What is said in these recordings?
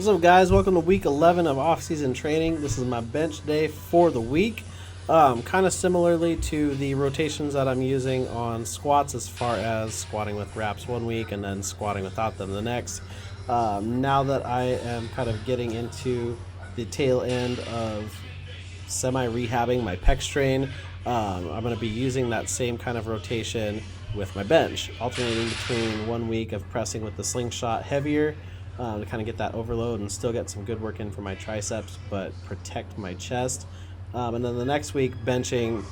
What's up, guys? Welcome to week 11 of off-season training. This is my bench day for the week. Kind of similarly to the rotations that I'm using on squats, as far as squatting with wraps one week and then squatting without them the next. Now that I am kind of getting into the tail end of semi-rehabbing my pec strain, I'm going to be using that same kind of rotation with my bench, alternating between 1 week of pressing with the Slingshot heavier to kind of get that overload and still get some good work in for my triceps, but protect my chest. And then the next week, benching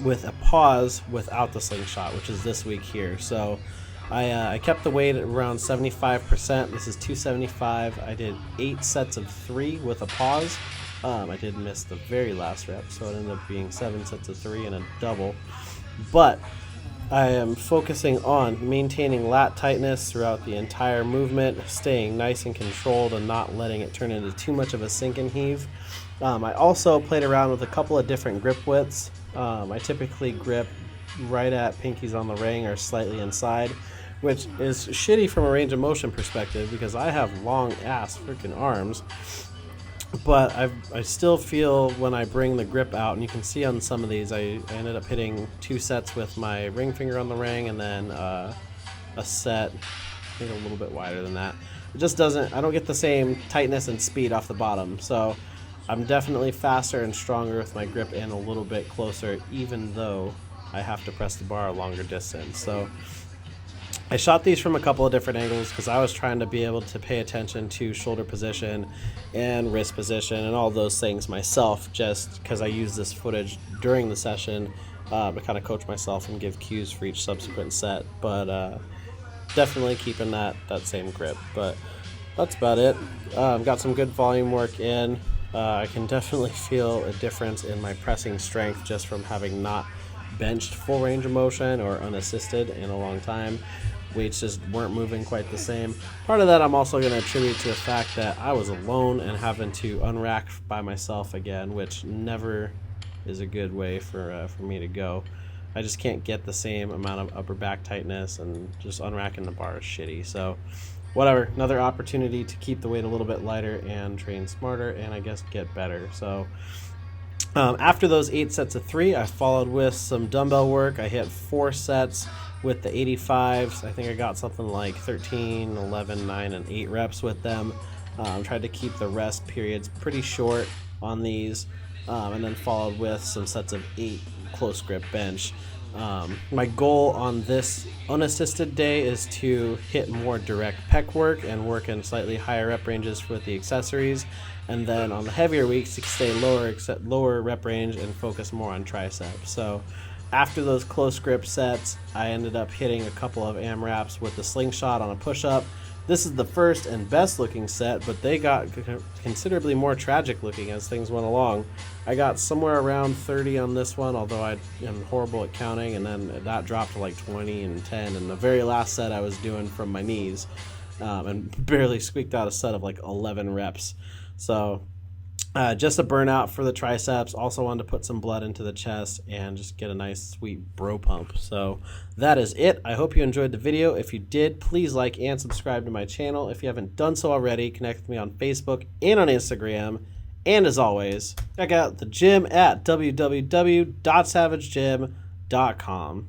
with a pause without the Slingshot, which is this week here. So I kept the weight at around 75%. This is 275. I did 8 sets of 3 with a pause. I did miss the very last rep, so it ended up being 7 sets of 3 and a double. But I am focusing on maintaining lat tightness throughout the entire movement, staying nice and controlled and not letting it turn into too much of a sink and heave. I also played around with a couple of different grip widths. I typically grip right at pinkies on the ring or slightly inside, which is shitty from a range of motion perspective because I have long ass freaking arms. But I still feel when I bring the grip out, and you can see on some of these, I ended up hitting 2 sets with my ring finger on the ring, and then a set, I think a little bit wider than that. It just doesn't, I don't get the same tightness and speed off the bottom. So I'm definitely faster and stronger with my grip and a little bit closer, even though I have to press the bar a longer distance. So I shot these from a couple of different angles because I was trying to be able to pay attention to shoulder position and wrist position and all those things myself, just because I use this footage during the session to kind of coach myself and give cues for each subsequent set. But definitely keeping that same grip. But that's about it. Got some good volume work in. I can definitely feel a difference in my pressing strength just from having not benched full range of motion or unassisted in a long time. Weights just weren't moving quite the same. Part of that I'm also going to attribute to the fact that I was alone and having to unrack by myself again, which never is a good way for me to go. I just can't get the same amount of upper back tightness, and just unracking the bar is shitty. So whatever, another opportunity to keep the weight a little bit lighter and train smarter and I guess get better. So after those 8 sets of 3, I followed with some dumbbell work. I hit 4 sets with the 85s. I think I got something like 13, 11, 9, and 8 reps with them. Tried to keep the rest periods pretty short on these, and then followed with some sets of 8 close grip bench. My goal on this unassisted day is to hit more direct pec work and work in slightly higher rep ranges with the accessories, and then on the heavier weeks to stay lower rep range and focus more on triceps. So after those close grip sets, I ended up hitting a couple of AMRAPs with the Slingshot on a push-up. This is the first and best looking set, but they got considerably more tragic looking as things went along. I got somewhere around 30 on this one, although I am horrible at counting, and then that dropped to like 20 and 10, and the very last set I was doing from my knees, and barely squeaked out a set of like 11 reps. So just a burnout for the triceps. Also wanted to put some blood into the chest and just get a nice sweet bro pump. So that is it. I hope you enjoyed the video. If you did, please like and subscribe to my channel. If you haven't done so already, connect with me on Facebook and on Instagram. And as always, check out the gym at www.savagegym.com.